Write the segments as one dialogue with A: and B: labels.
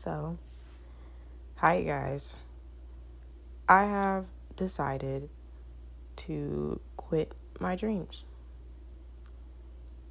A: So, hi guys. I have decided to quit my dreams.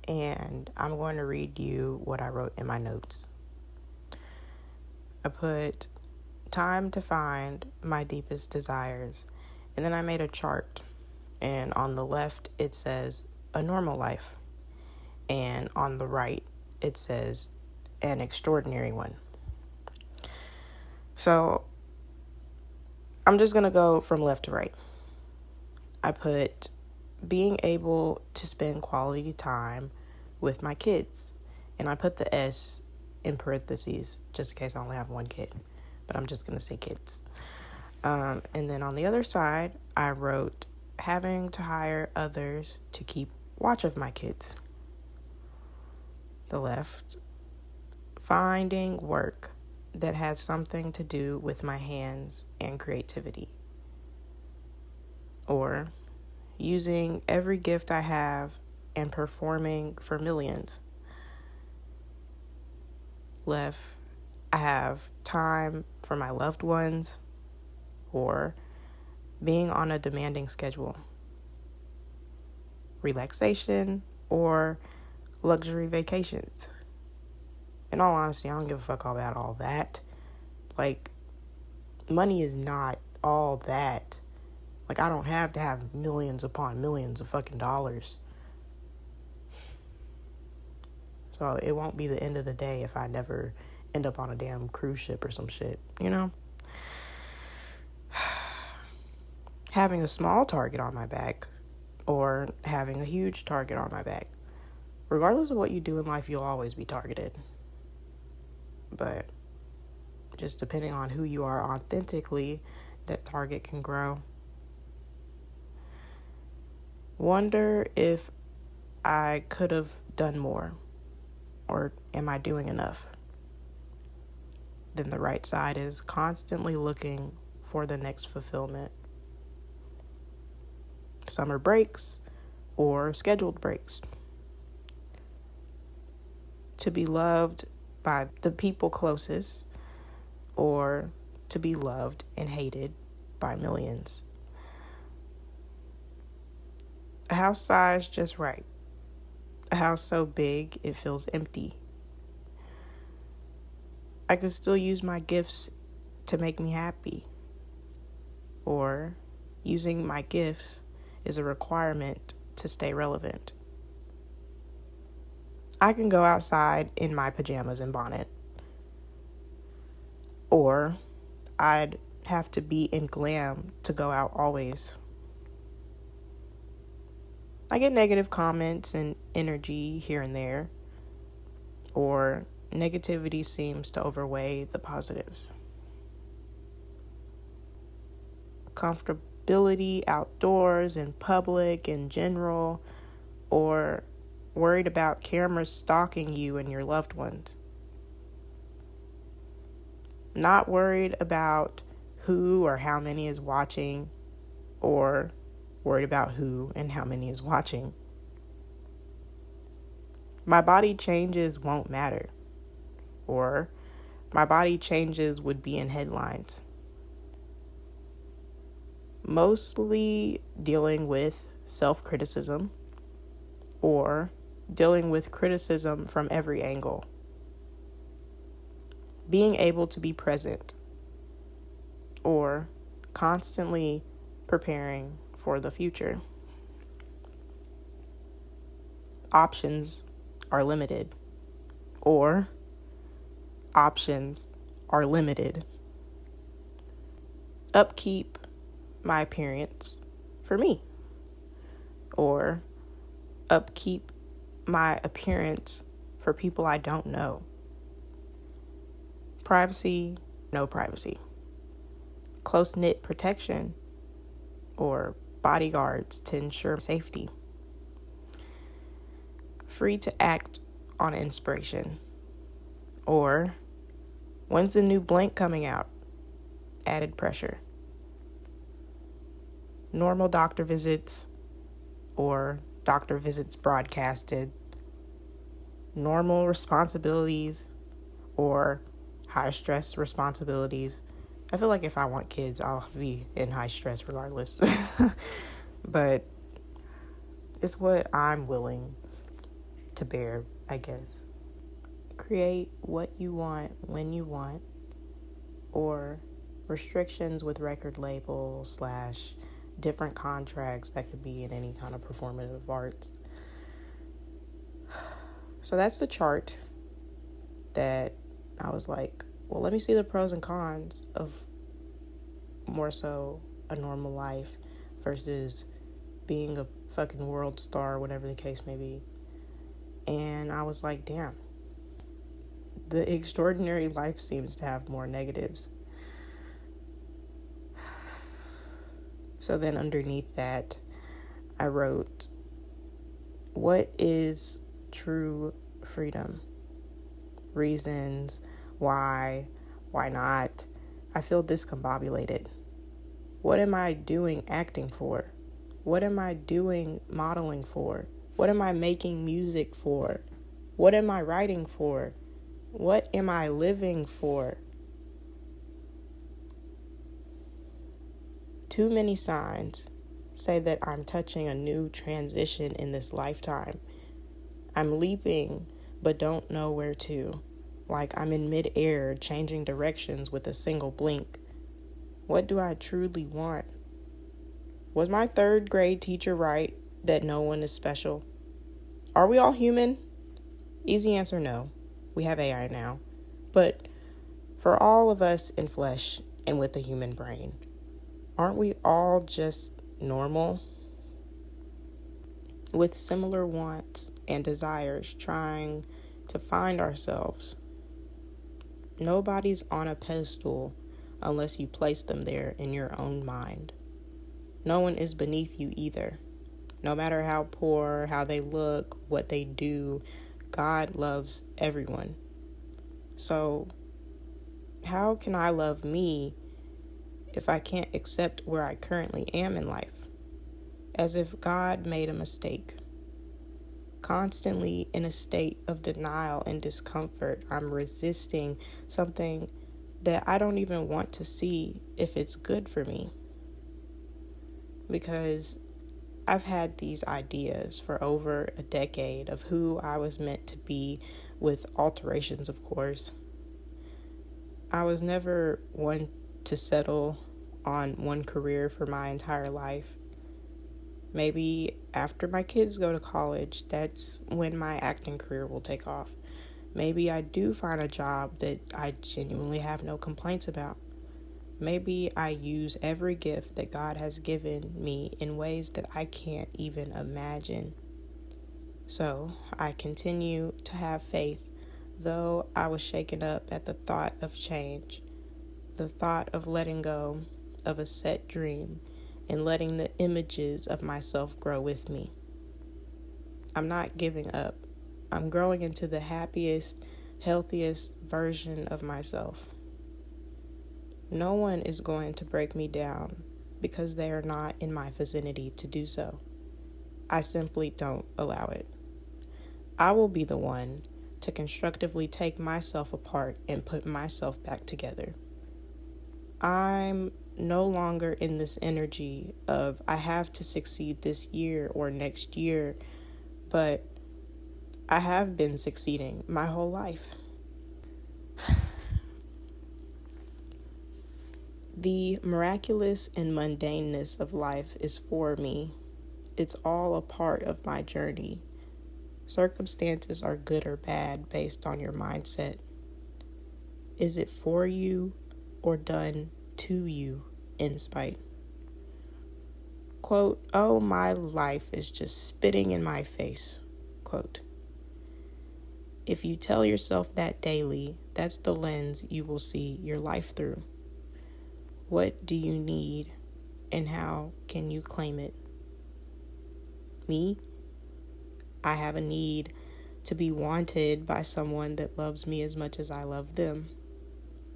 A: And I'm going to read you what I wrote in my notes. I put time to find my deepest desires. And then I made a chart. And on the left, it says a normal life. And on the right, it says an extraordinary one. So I'm just going to go from left to right. I put being able to spend quality time with my kids. And I put the S in parentheses just in case I only have one kid. But I'm just going to say kids. And then on the other side, I wrote having to hire others to keep watch of my kids. The left, finding work that has something to do with my hands and creativity. Or using every gift I have and performing for millions. Left, I have time for my loved ones or being on a demanding schedule. Relaxation or luxury vacations. In all honesty, I don't give a fuck about all that. Like, money is not all that. Like, I don't have to have millions upon millions of fucking dollars. So it won't be the end of the day if I never end up on a damn cruise ship or some shit, you know? Having a small target on my back or having a huge target on my back. Regardless of what you do in life, you'll always be targeted. But just depending on who you are authentically, that target can grow. Wonder if I could have done more, or am I doing enough? Then the right side is constantly looking for the next fulfillment. Summer breaks or scheduled breaks. To be loved by the people closest or to be loved and hated by millions. A house size just right. A house so big it feels empty. I could still use my gifts to make me happy. Or using my gifts is a requirement to stay relevant. I can go outside in my pajamas and bonnet. Or I'd have to be in glam to go out always. I get negative comments and energy here and there. Or negativity seems to overweigh the positives. Comfortability outdoors, in public, in general, or worried about cameras stalking you and your loved ones. Not worried about who or how many is watching, or worried about who and how many is watching. My body changes won't matter, or my body changes would be in headlines. Mostly dealing with self-criticism or dealing with criticism from every angle. Being able to be present or constantly preparing for the future. Options are limited or options are limited. Upkeep my appearance for me or upkeep my appearance for people I don't know. Privacy, no privacy. Close-knit protection or bodyguards to ensure safety. Free to act on inspiration. Or when's the new blank coming out? Added pressure. Normal doctor visits or doctor visits broadcasted. Normal responsibilities or high stress responsibilities. I feel like if I want kids, I'll be in high stress regardless. But it's what I'm willing to bear, I guess. Create what you want when you want, or restrictions with record labels slash different contracts that could be in any kind of performative arts. So that's the chart that I was like, well, let me see the pros and cons of more so a normal life versus being a fucking world star, whatever the case may be. And I was like, damn, the extraordinary life seems to have more negatives. So then underneath that, I wrote, what is true freedom? Reasons, why not? I feel discombobulated. What am I doing acting for? What am I doing modeling for? What am I making music for? What am I writing for? What am I living for? Too many signs say that I'm touching a new transition in this lifetime. I'm leaping, but don't know where to. Like I'm in mid-air, changing directions with a single blink. What do I truly want? Was my third grade teacher right that no one is special? Are we all human? Easy answer, no. We have AI now. But for all of us in flesh and with a human brain, aren't we all just normal? With similar wants and desires, trying to find ourselves. Nobody's on a pedestal unless you place them there in your own mind. No one is beneath you either. No matter how poor, how they look, what they do, God loves everyone. So, how can I love me if I can't accept where I currently am in life? As if God made a mistake. Constantly in a state of denial and discomfort, I'm resisting something that I don't even want to see if it's good for me. Because I've had these ideas for over a decade of who I was meant to be, with alterations, of course. I was never one to settle on one career for my entire life. Maybe after my kids go to college, that's when my acting career will take off. Maybe I do find a job that I genuinely have no complaints about. Maybe I use every gift that God has given me in ways that I can't even imagine. So I continue to have faith, though I was shaken up at the thought of change, the thought of letting go of a set dream and letting the images of myself grow with me. I'm not giving up. I'm growing into the happiest, healthiest version of myself. No one is going to break me down because they are not in my vicinity to do so. I simply don't allow it. I will be the one to constructively take myself apart and put myself back together. I'm no longer in this energy of I have to succeed this year or next year, but I have been succeeding my whole life. The miraculous and mundaneness of life is for me. It's all a part of my journey. Circumstances are good or bad based on your mindset. Is it for you or done to you in spite? Quote, oh, my life is just spitting in my face. Quote, if you tell yourself that daily, that's the lens you will see your life through. What do you need and how can you claim it? Me? I have a need to be wanted by someone that loves me as much as I love them.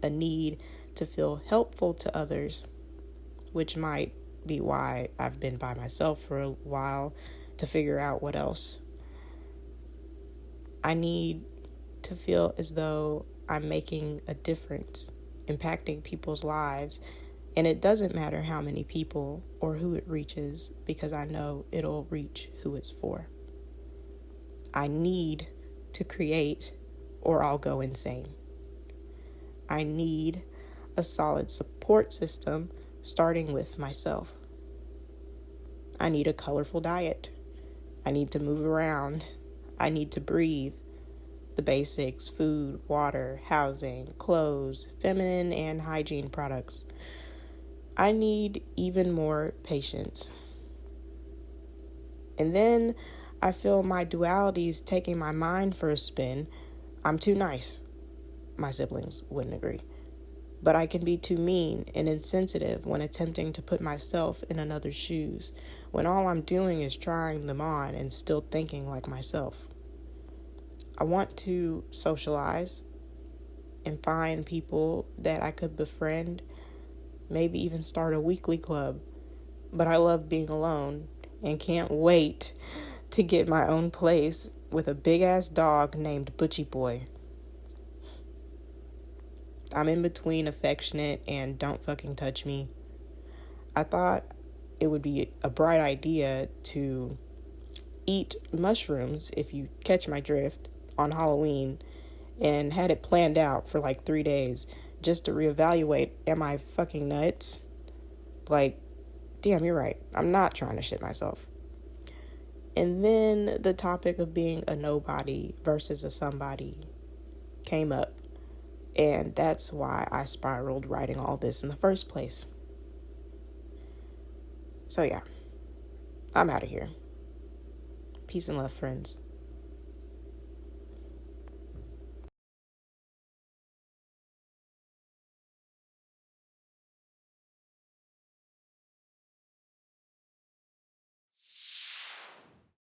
A: A need to feel helpful to others, which might be why I've been by myself for a while to figure out what else. I need to feel as though I'm making a difference, impacting people's lives. And it doesn't matter how many people or who it reaches, because I know it'll reach who it's for. I need to create or I'll go insane. I need a solid support system, starting with myself. I need a colorful diet. I need to move around. I need to breathe. The basics: food, water, housing, clothes, feminine and hygiene products. I need even more patience. And then I feel my dualities taking my mind for a spin. I'm too nice. My siblings wouldn't agree. But I can be too mean and insensitive when attempting to put myself in another's shoes, when all I'm doing is trying them on and still thinking like myself. I want to socialize and find people that I could befriend, maybe even start a weekly club. But I love being alone and can't wait to get my own place with a big-ass dog named Butchie Boy. I'm in between affectionate and don't fucking touch me. I thought it would be a bright idea to eat mushrooms, if you catch my drift, on Halloween, and had it planned out for like 3 days just to reevaluate, am I fucking nuts? Like, damn, you're right. I'm not trying to shit myself. And then the topic of being a nobody versus a somebody came up. And that's why I spiraled writing all this in the first place. So yeah, I'm out of here. Peace and love, friends.